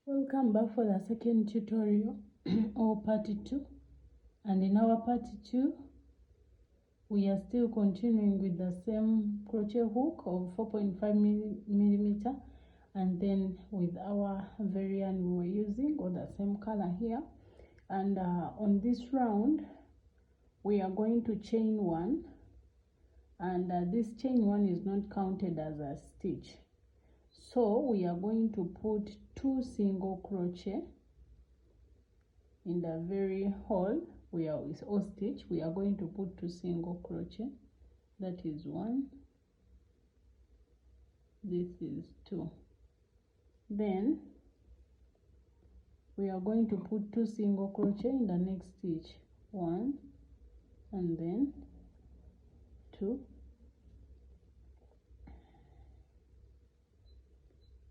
Welcome back for the second tutorial or part 2, and in our part 2 we are still continuing with the same crochet hook of 4.5 millimeter, and then with our variant we were using, or the same color here. And on this round we are going to chain one, and this chain one is not counted as a stitch. So we are going to put 2 single crochet in the very hole where is all stitch. We are going to put 2 single crochet. That is 1. This is 2. Then we are going to put 2 single crochet in the next stitch. 1 and then 2.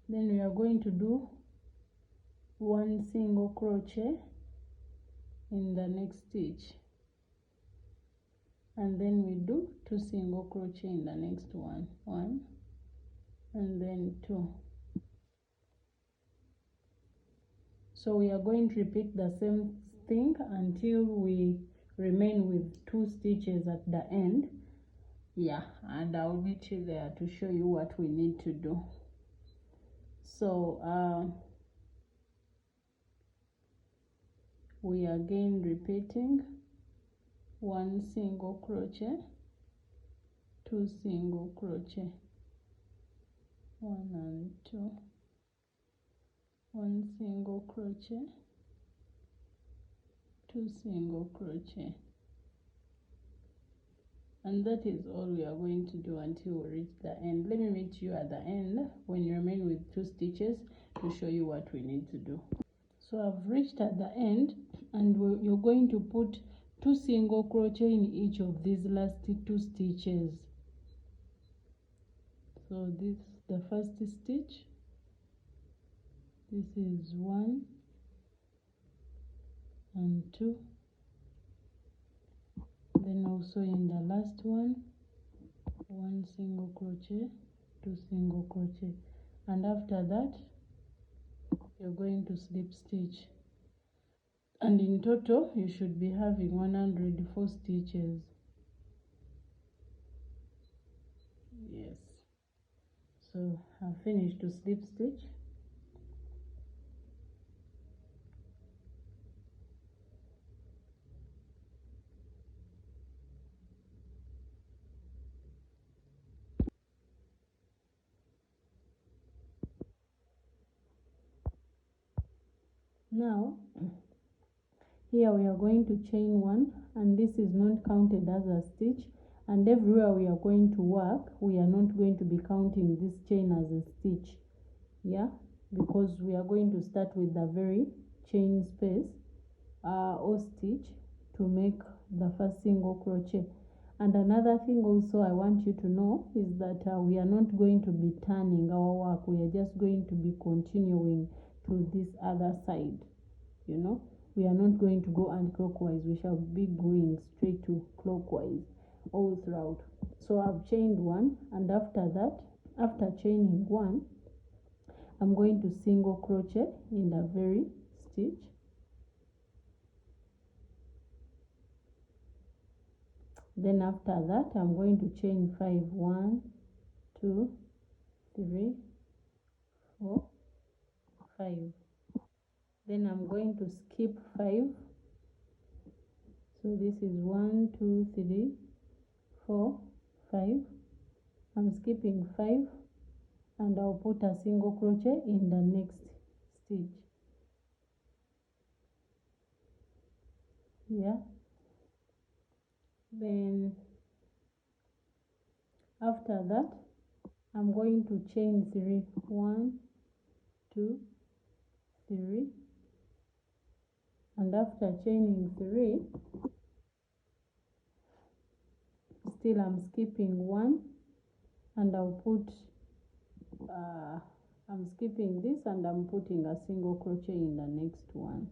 Then we are going to do 1 single crochet in the next stitch, and then we do 2 single crochet in the next one. 1 and then 2. So we are going to repeat the same thing until we remain with 2 stitches at the end. And I'll meet you there to show you what we need to do. So we are again repeating 1 single crochet, 2 single crochet, 1 and 2, 1 single crochet, 2 single crochet, and that is all we are going to do until we reach the end. Let me meet you at the end when you remain with 2 stitches to show you what we need to do. So I've reached at the end, and you're going to put 2 single crochet in each of these last 2 stitches. So this is the first stitch, this is 1 and 2, then also in the last one 1 single crochet, 2 single crochet, and after that you're going to slip stitch, and in total you should be having 104 stitches. Yes, so I've finished to slip stitch. Now here we are going to chain 1, and this is not counted as a stitch, and everywhere we are going to work we are not going to be counting this chain as a stitch, because we are going to start with the very chain space or stitch to make the first single crochet. And another thing also I want you to know is that we are not going to be turning our work, we are just going to be continuing to this other side. We are not going to go anti-clockwise, we shall be going straight to clockwise all throughout. So I've chained 1, and after that, after chaining 1, I'm going to single crochet in the very stitch, then after that I'm going to chain 5. 1 2 3 4 5. Then I'm going to skip 5. So this is 1 2 3 4 5. I'm skipping 5, and I'll put a single crochet in the next stitch. Then after that I'm going to chain 3. 1 2 3, and after chaining 3, still I'm skipping 1, and I'll put I'm skipping this, and I'm putting a single crochet in the next one,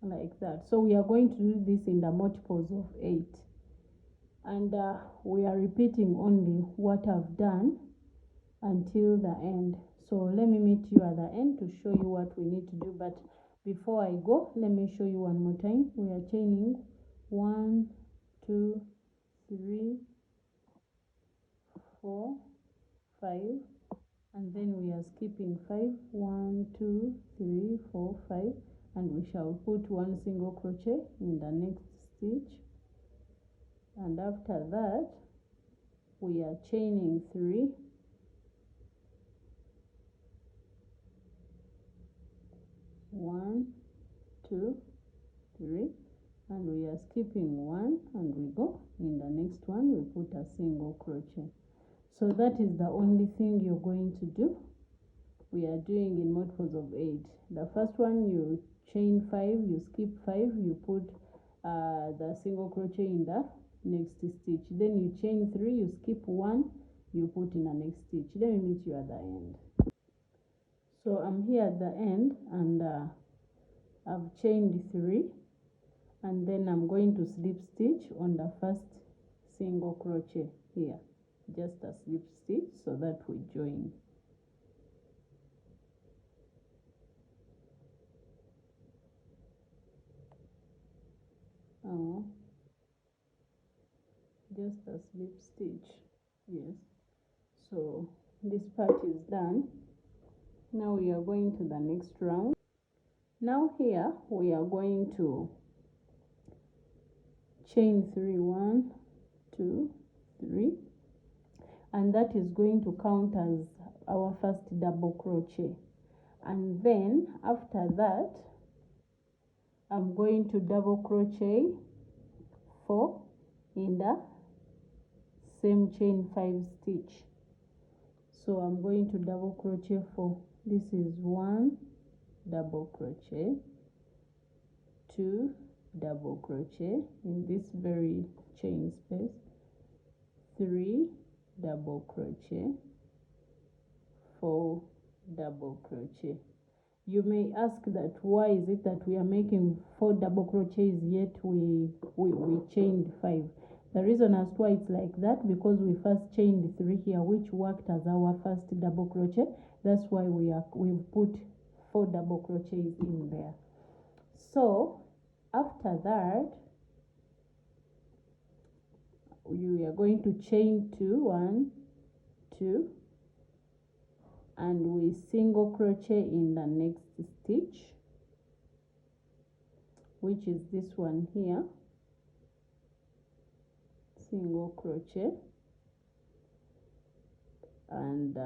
like that. So we are going to do this in the multiples of 8, and we are repeating only what I've done until the end. So let me meet you at the end to show you what we need to do. But before I go, let me show you one more time. We are chaining 1, 2, 3, 4, 5, and then we are skipping 5. 1, 2, 3, 4, 5, and we shall put one single crochet in the next stitch, and after that we are chaining 3, 1, 2, 3, and we are skipping 1, and we go in the next one we put a single crochet. So that is the only thing you're going to do. We are doing in multiples of 8. The first one you chain 5, you skip 5, you put the single crochet in the next stitch, then you chain 3, you skip 1, you put in the next stitch. Let me meet you at the end. So I'm here at the end, and I've chained 3, and then I'm going to slip stitch on the first single crochet here, just a slip stitch so that we join. Just a slip stitch. Yes, so this part is done. Now we are going to the next round. Now here we are going to chain 3, 1, 2, 3, and that is going to count as our first double crochet. And then after that I'm going to double crochet 4 in the same chain 5 stitch. So I'm going to double crochet 4. This is 1 double crochet, 2 double crochet in this very chain space, 3 double crochet, 4 double crochet. You may ask that why is it that we are making 4 double crochets yet we chained 5. The reason as to why it's like that, because we first chained 3 here, which worked as our first double crochet. That's why we've put 4 double crochets in there. So after that we are going to chain 2, 1, 2, and we single crochet in the next stitch, which is this one here, single crochet, and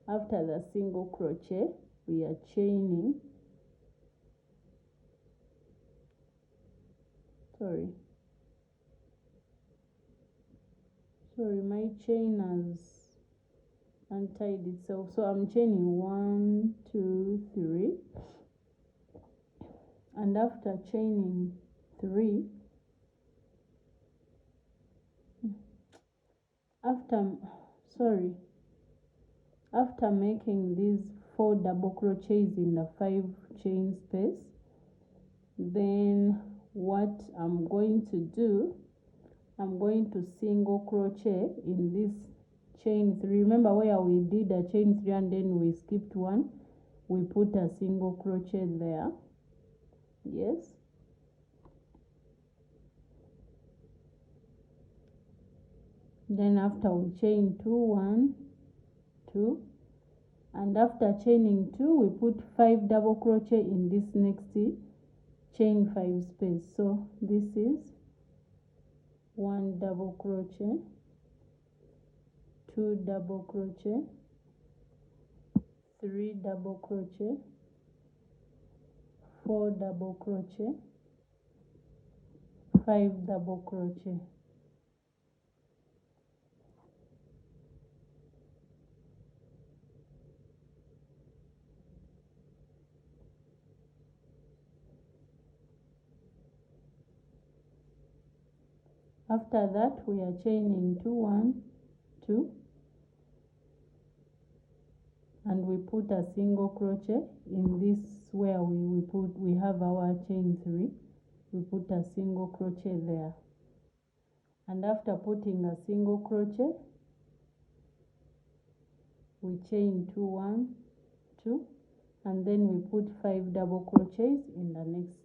after the single crochet we are chaining, sorry my chain has untied itself, so I'm chaining 1, 2, 3, and after chaining 3, after making these 4 double crochets in the 5 chain space, then what I'm going to do, I'm going to single crochet in this chain 3. Remember where we did a chain 3 and then we skipped 1, we put a single crochet there. Yes, then after we chain 2, 1, 2, and after chaining 2 we put 5 double crochet in this next chain 5 space. So this is 1 double crochet, 2 double crochet, 3 double crochet, 4 double crochet, 5 double crochet. After that we are chaining 2, 1, 2, and we put a single crochet in this where we have our chain 3. We put a single crochet there, and after putting a single crochet we chain 2, 1, 2, and then we put 5 double crochets in the next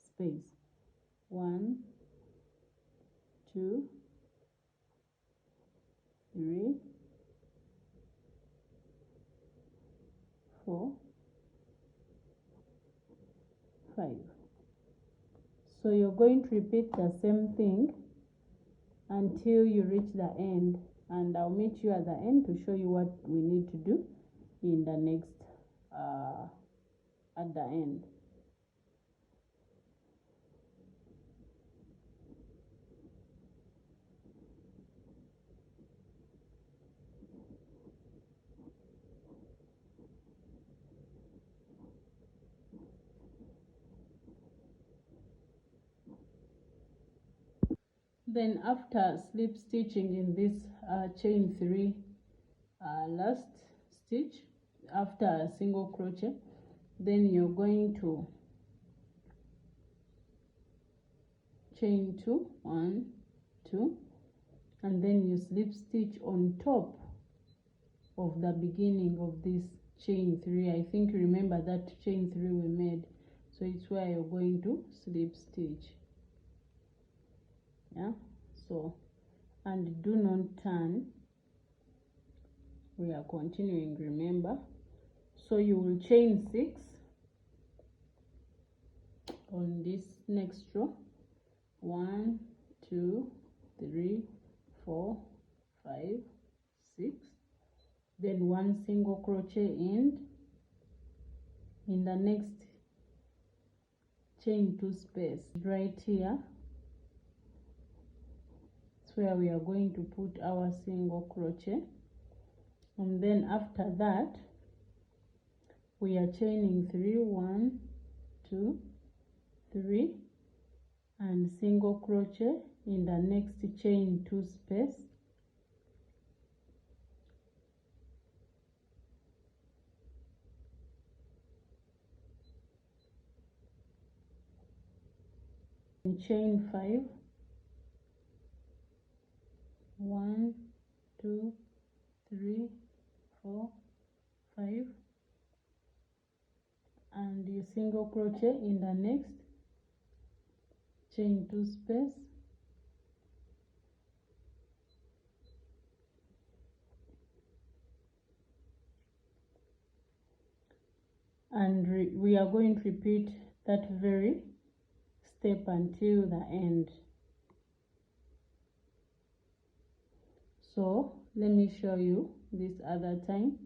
space. 1, 2, 3, 4, 5. So you're going to repeat the same thing until you reach the end, and I'll meet you at the end to show you what we need to do in the next at the end. Then after slip stitching in this chain 3 last stitch after a single crochet, then you're going to chain 2, 1, 2, and then you slip stitch on top of the beginning of this chain 3. I think you remember that chain 3 we made, so it's where you're going to slip stitch. Yeah, so, and do not turn. We are continuing, remember. So you will chain 6 on this next row. 1, 2, 3, 4, 5, 6. Then 1 single crochet in the next chain 2 space right here. It's where we are going to put our single crochet, and then after that we are chaining 3, 1, 2, 3, and single crochet in the next chain 2 space. And chain 5, 1, 2, 3, 4, 5, and you single crochet in the next chain 2 space. And we are going to repeat that very step until the end. So let me show you this other time.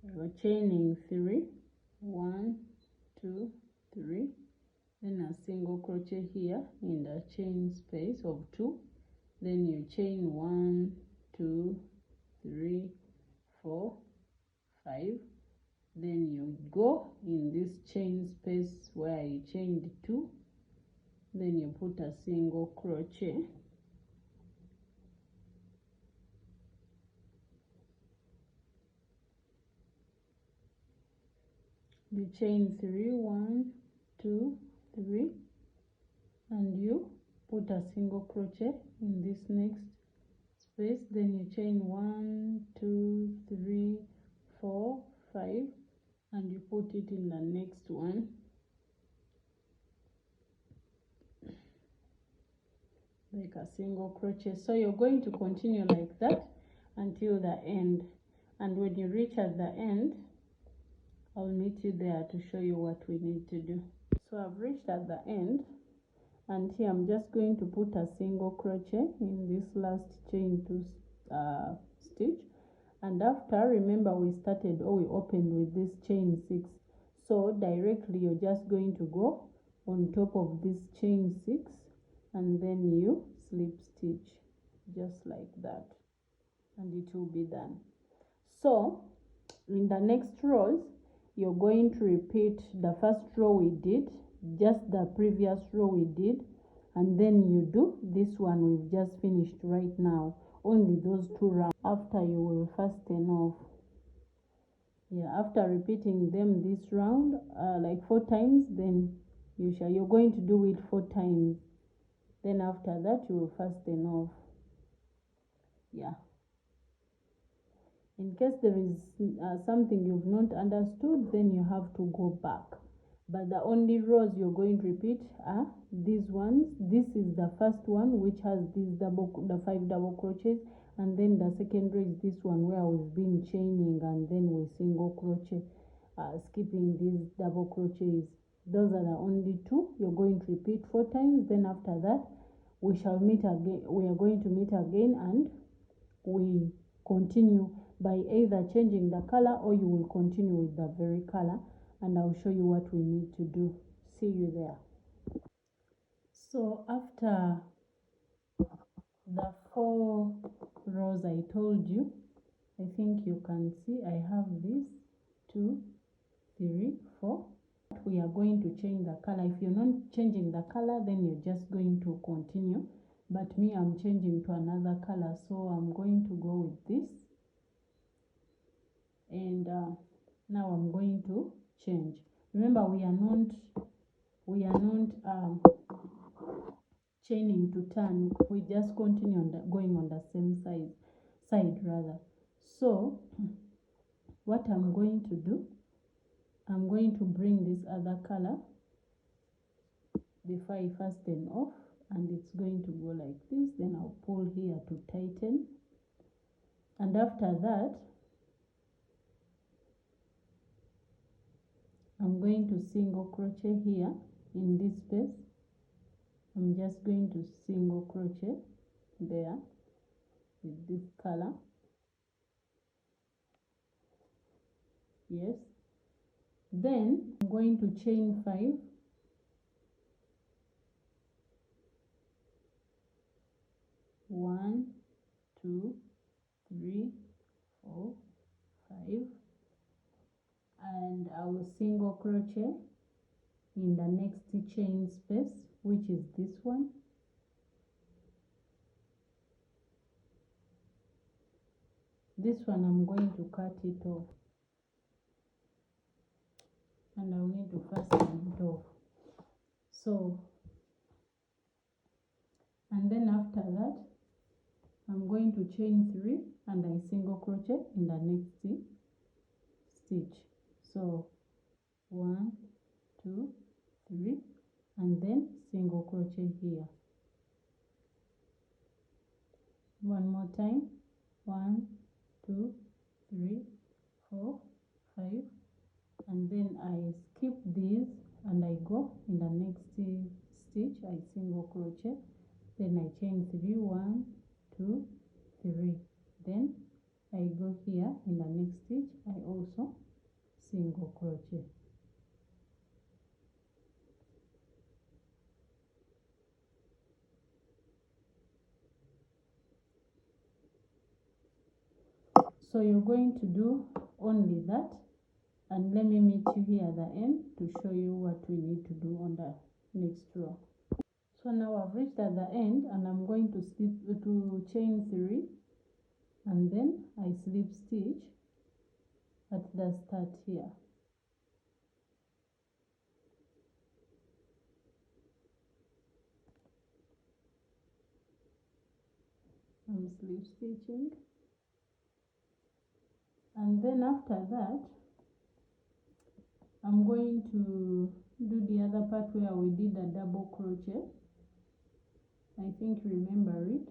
We're chaining 3, 1, 2, 3, then a single crochet here in the chain space of 2, then you chain 1, 2, 3, 4, 5, then you go in this chain space where you chained 2, then you put a single crochet, you chain 3, 1, 2, 3, and you put a single crochet in this next space, then you chain 1, 2, 3, 4, 5, and you put it in the next one, like a single crochet. So you're going to continue like that until the end, and when you reach at the end, I'll meet you there to show you what we need to do. So I've reached at the end, and here I'm just going to put a single crochet in this last chain 2 stitch, and after, remember we started or we opened with this chain 6, so directly you're just going to go on top of this chain 6 and then you slip stitch just like that, and it will be done. So in the next rows you're going to repeat the first row we did, just the previous row we did, and then you do this one we've just finished right now, only those 2 rounds. After you will fasten off. Yeah, after repeating them this round like 4 times, then you're going to do it 4 times, then after that you will fasten off. Yeah, In case there is something you've not understood, then you have to go back. But the only rows you're going to repeat are these ones. This is the first one, which has the 5 double crochets, and then the second row is this one where we've been chaining and then we single crochet, skipping these double crochets. Those are the only two you're going to repeat 4 times. Then after that we shall meet again. We are going to meet again and we continue by either changing the color, or you will continue with the very color, and I'll show you what we need to do. See you there. So after the 4 rows I told you, I think you can see I have this 2, 3, 4. We are going to change the color. If you're not changing the color, then you're just going to continue, but me, I'm changing to another color, so I'm going to go with this. And now I'm going to change. Remember, we are not chaining to turn. We just continue on going on the same side rather. So what I'm going to do, I'm going to bring this other color before I fasten off, and it's going to go like this. Then I'll pull here to tighten, and after that I'm going to single crochet here in this space. I'm just going to single crochet there with this color. Yes. Then I'm going to chain 5. 1, 2, 3, 4, 5, and I will single crochet in the next chain space, which is this one. This one I'm going to cut it off, and I'll need to fasten it off. So, and then after that I'm going to chain 3 and I single crochet in the next stitch. So 1, 2, 3, and then single crochet here. One more time. 1, 2, 3, 4, 5, and then I skip these and I go in the next stitch. I single crochet, then I chain 3, 1, 2, 3. Then I go here in the next stitch. I also single crochet. So you're going to do only that, and let me meet you here at the end to show you what we need to do on the next row. So now I've reached at the end, and I'm going to chain 3, and then I slip stitch at the start here. I'm slip stitching, and then after that I'm going to do the other part where we did a double crochet. I think you remember it.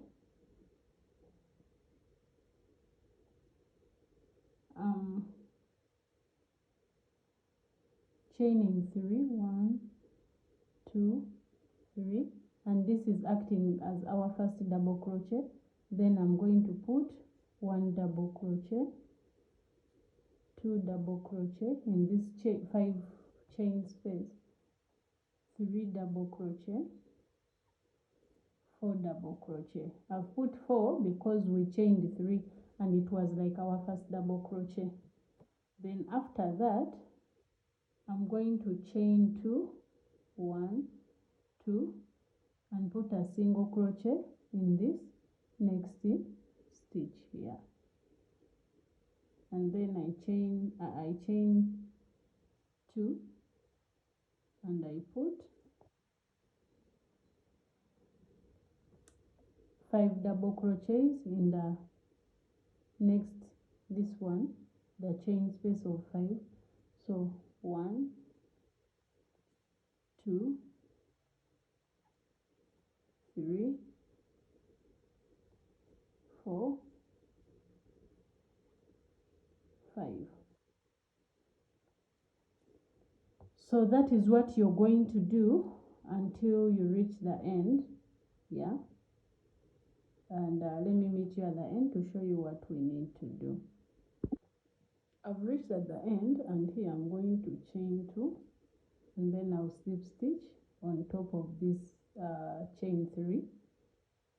Chaining 3, 1, 2, 3, and this is acting as our first double crochet. Then I'm going to put 1 double crochet, 2 double crochet in this 5 chain space, 3 double crochet, 4 double crochet. I've put 4 because we chained 3 and it was like our first double crochet. Then after that I'm going to chain 2, 1, 2, and put a single crochet in this next stitch here, and then I chain 2 and I put 5 double crochets in the next this one, the chain space of 5. So 1, 2, 3, 4, 5. So that is what you're going to do until you reach the end. Yeah, and let me meet you at the end to show you what we need to do. I've reached at the end, and here I'm going to chain 2, and then I'll slip stitch on top of this chain 3,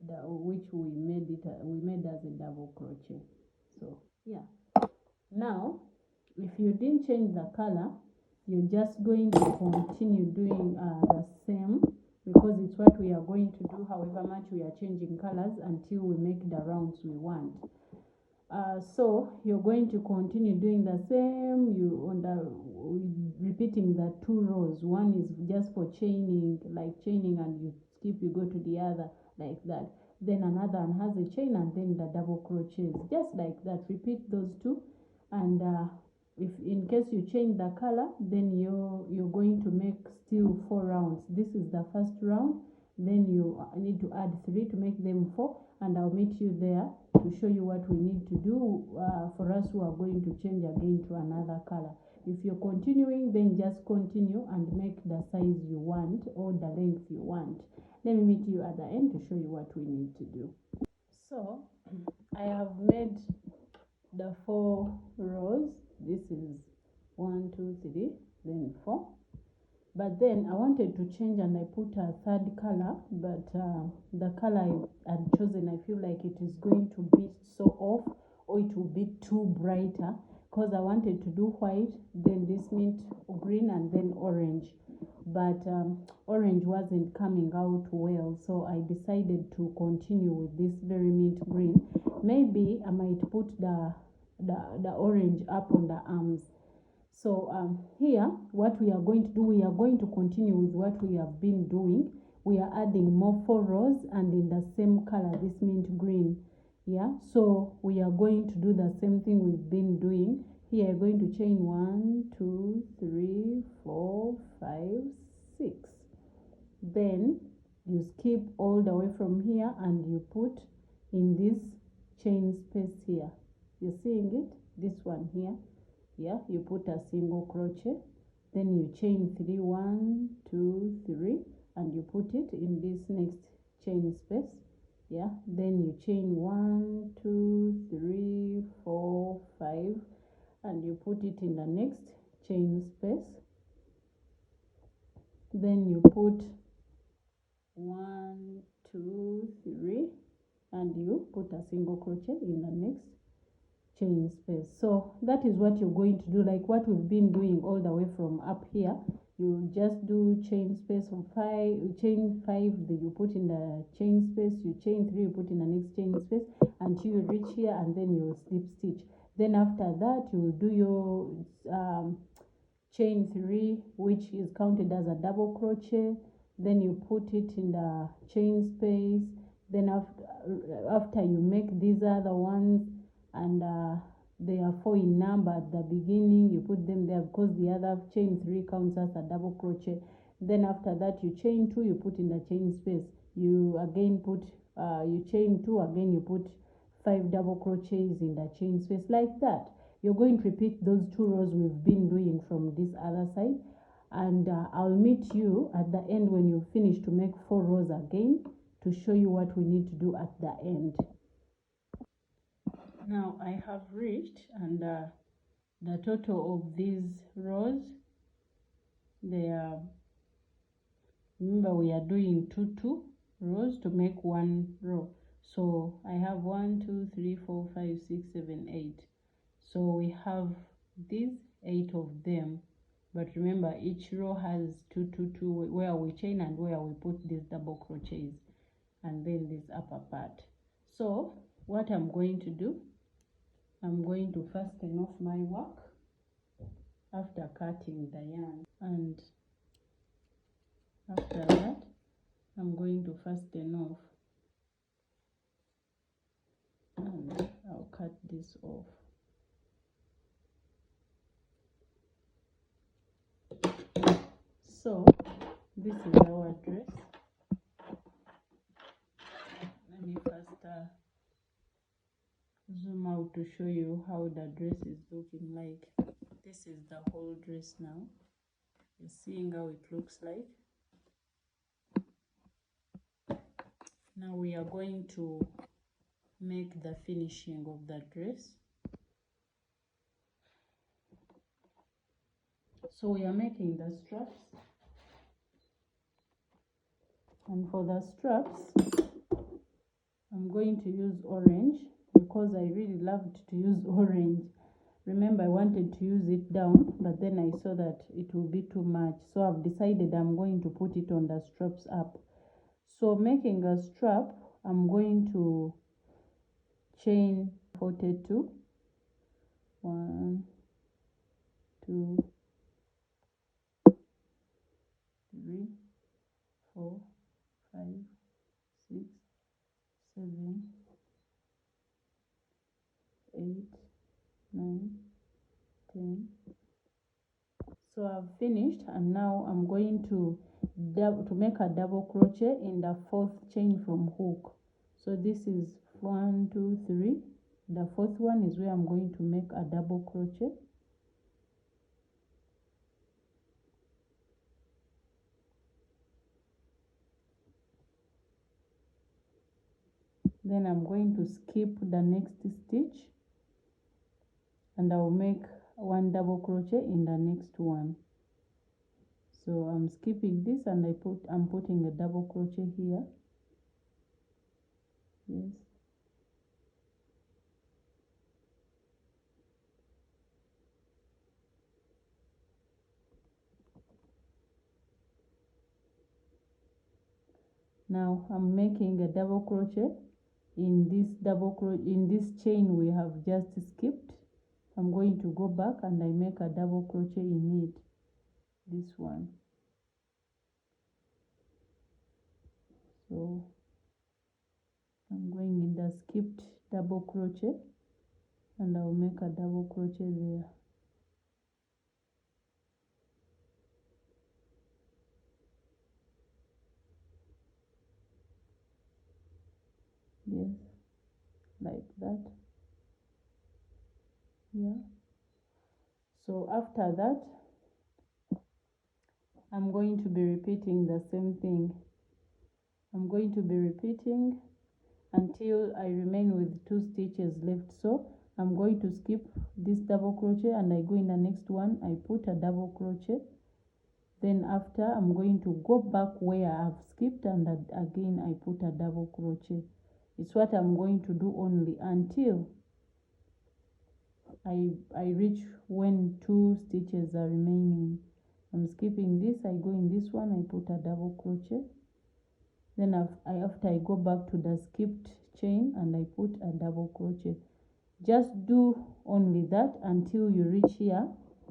which we made as a double crochet. So yeah, now if you didn't change the color, you're just going to continue doing the same, because it's what we are going to do however much we are changing colors until we make the rounds we want. So you're going to continue doing the same, repeating the 2 rows. One is just for chaining, like chaining, and you skip, you go to the other like that. Then another one has a chain, and then the double crochets, just like that. Repeat those 2, and if in case you change the color, then you're going to make still 4 rounds. This is the first round, then you need to add 3 to make them 4, and I'll meet you there to show you what we need to do for us who are going to change again to another color. If you're continuing, then just continue and make the size you want or the length you want. Let me meet you at the end to show you what we need to do. So I have made the 4 rows. This is 1, 2, 3, then 4. But then I wanted to change, and I put a 3rd color, but the color I had chosen, I feel like it is going to be so off, or it will be too brighter, because I wanted to do white, then this mint green, and then orange. But orange wasn't coming out well, so I decided to continue with this very mint green. Maybe I might put the orange up on the arms. So here, what we are going to do, we are going to continue with what we have been doing. We are adding more 4 rows, and in the same color, this mint green. Yeah, so we are going to do the same thing we've been doing. Here you're going to chain 1, 2, 3, 4, 5, 6. Then you skip all the way from here, and you put in this chain space here. You're seeing it? This one here. Yeah, you put a single crochet, then you chain 3, 1, 2, 3, and you put it in this next chain space. Yeah, then you chain 1, 2, 3, 4, 5, and you put it in the next chain space. Then you put 1, 2, 3, and you put a single crochet in the next chain space. So that is what you're going to do, like what we've been doing all the way from up here. You just do chain space of 5, you chain 5, then you put in the chain space, you chain 3, you put in the next chain space until you reach here, and then you slip stitch. Then after that, you do your chain 3, which is counted as a double crochet. Then you put it in the chain space. Then after you make these other ones, and they are 4 in number at the beginning, you put them there because the other chain 3 counts as a double crochet. Then after that, you chain 2, you put in the chain space, you again put you chain 2, again you put 5 double crochets in the chain space, like that. You're going to repeat those 2 rows we've been doing from this other side, and I'll meet you at the end when you finish to make 4 rows again to show you what we need to do at the end. Now I have reached, and the total of these rows, they are, remember we are doing 2 rows to make 1 row. So I have 1, 2, 3, 4, 5, 6, 7, 8. So we have these 8 of them, but remember each row has 2, 2, 2, where we chain and where we put these double crochets, and then this upper part. So what I'm going to do, I'm going to fasten off my work after cutting the yarn, and after that I'm going to fasten off, and I'll cut this off. So this is our dress. Let me first zoom out to show you how the dress is looking like. This is the whole dress now. You're seeing how it looks like. Now we are going to make the finishing of the dress. So we are making the straps, and for the straps I'm going to use orange because I really loved to use orange. Remember, I wanted to use it down, but then I saw that it will be too much, so I've decided I'm going to put it on the straps up. So making a strap, I'm going to chain 42, 1, 2, 3, 4, 5, 6, 7, 8, 9, 10. So I've finished, and now I'm going to make a double crochet in the 4th chain from hook. So this is 1, 2, 3. The 4th one is where I'm going to make a double crochet. Then I'm going to skip the next stitch, and I'll make one double crochet in the next one. So I'm skipping this, and I'm putting a double crochet here. Yes. Now I'm making a double crochet in this chain we have just skipped. I'm going to go back and I make a double crochet in it, this one. So I'm going in the skipped double crochet, and I'll make a double crochet there. Yes, like that. Yeah. So after that, I'm going to be repeating the same thing. I'm going to be repeating until I remain with 2 stitches left. So I'm going to skip this double crochet, and I go in the next one, I put a double crochet. Then after, I'm going to go back where I've skipped, and again I put a double crochet. It's what I'm going to do only until I reach when 2 stitches are remaining. I'm skipping this, I go in this one, I put a double crochet. Then after I go back to the skipped chain, and I put a double crochet. Just do only that until you reach here,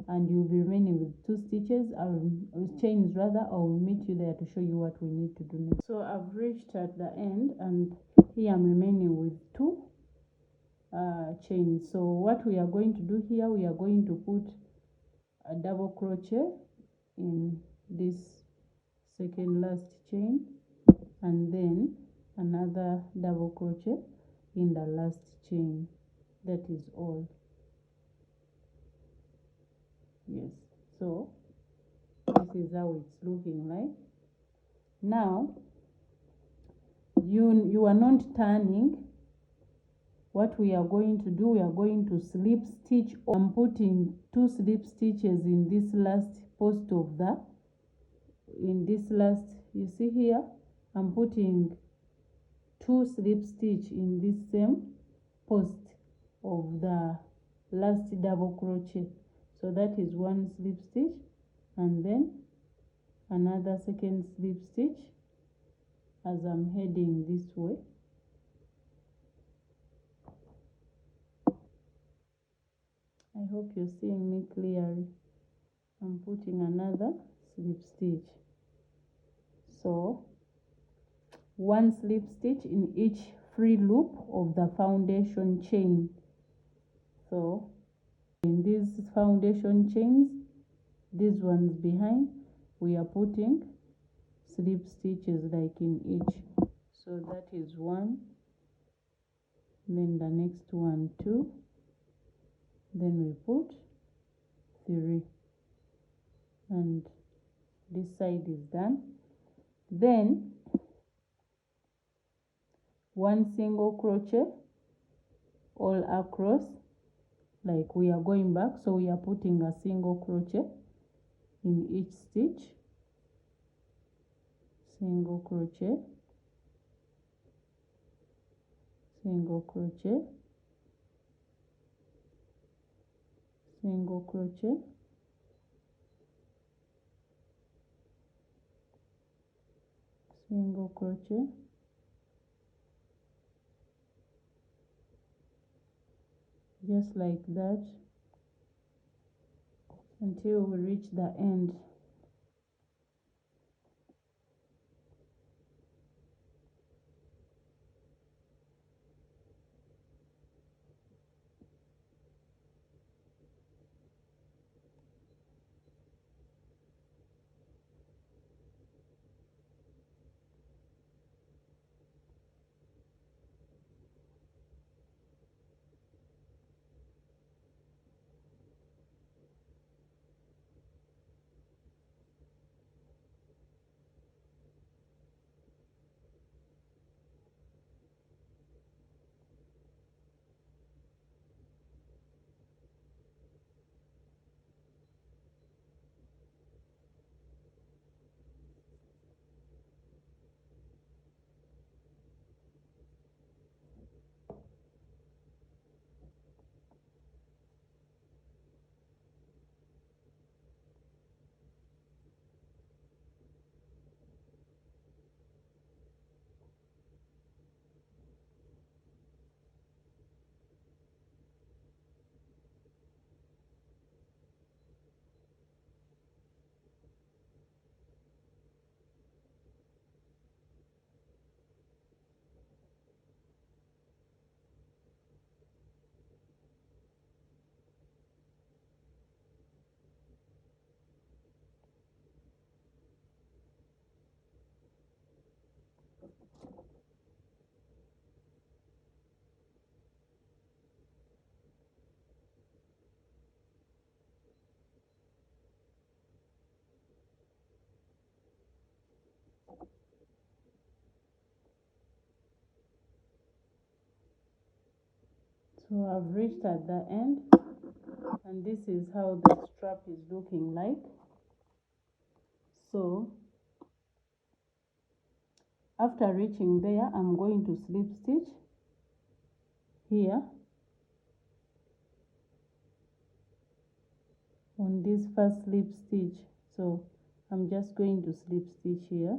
and you'll be remaining with 2 stitches, chains rather. I'll meet you there to show you what we need to do next. So I've reached at the end, and here I'm remaining with 2 chains. So what we are going to do here, we are going to put a double crochet in this second last chain, and then another double crochet in the last chain. That is all. Yes, so this is how it's looking like. Now you are not turning. What we are going to do, we are going to slip stitch. I'm putting 2 slip stitches in this last post of the, you see here, I'm putting 2 slip stitch in this same post of the last double crochet. So that is 1 slip stitch, and then another second slip stitch as I'm heading this way. I hope you're seeing me clearly. I'm putting another slip stitch. So 1 slip stitch in each free loop of the foundation chain. So in these foundation chains, these ones behind, we are putting slip stitches like in each. So that is 1, then the next one 2, then we put 3, and this side is done. Then 1 single crochet all across, like we are going back, so we are putting a single crochet in each stitch, single crochet, single crochet, single crochet, single crochet, just like that until we reach the end. So I've reached at the end, and this is how the strap is looking like. So after reaching there, I'm going to slip stitch here on this first slip stitch. So I'm just going to slip stitch here,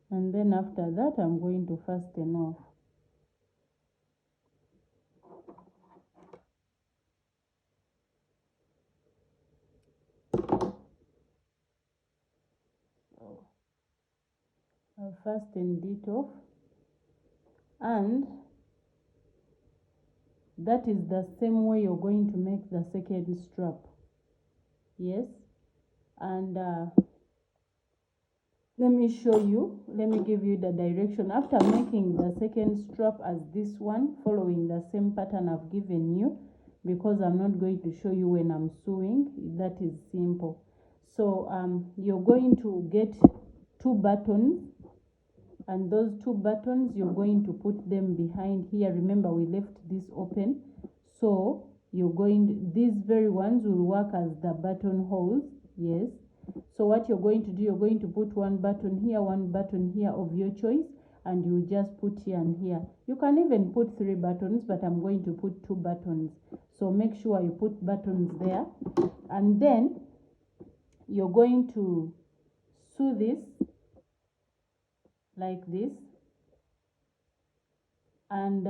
and then after that I'm going to fasten off. So I've fastened it off, and that is the same way you're going to make the second strap. Yes, and let me show you, let me give you the direction. After making the second strap as this one, following the same pattern I've given you, because I'm not going to show you when I'm sewing, that is simple. So you're going to get 2 buttons, and those 2 buttons you're going to put them behind here. Remember, we left this open, so you're going to, these very ones will work as the button holes. Yes, so what you're going to do, you're going to put 1 button here, 1 button here of your choice, and you just put here and here. You can even put 3 buttons, but I'm going to put 2 buttons, so make sure you put buttons there. And then you're going to sew this like this, and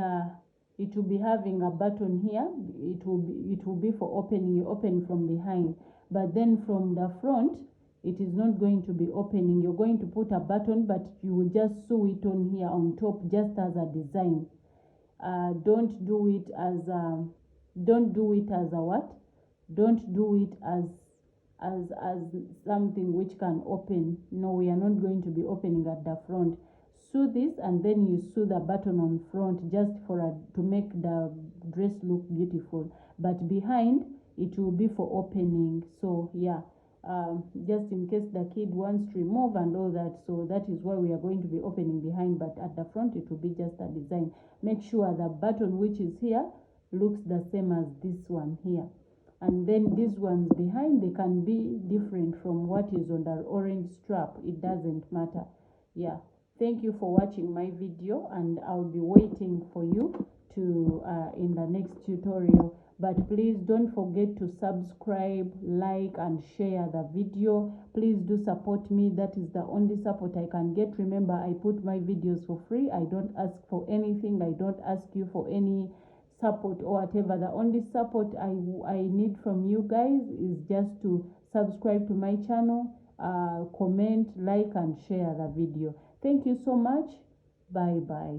it will be having a button here. It will be for opening. You open from behind, but then from the front it is not going to be opening. You're going to put a button, but you will just sew it on here on top, just as a design. Don't do it as a what, Don't do it as something which can open. No, we are not going to be opening at the front. Sew this and then you sew the button on front just to make the dress look beautiful, but behind it will be for opening. So yeah, just in case the kid wants to remove and all that, so that is why we are going to be opening behind, but at the front it will be just a design. Make sure the button which is here looks the same as this one here, and then these ones behind, they can be different from what is on the orange strap. It doesn't matter. Yeah, thank you for watching my video, and I'll be waiting for you to in the next tutorial. But please don't forget to subscribe, like and share the video. Please do support me. That is the only support I can get. Remember, I put my videos for free. I don't ask for anything. I don't ask you for any support or whatever. The only support I need from you guys is just to subscribe to my channel, comment, like and share the video. Thank you so much. Bye bye.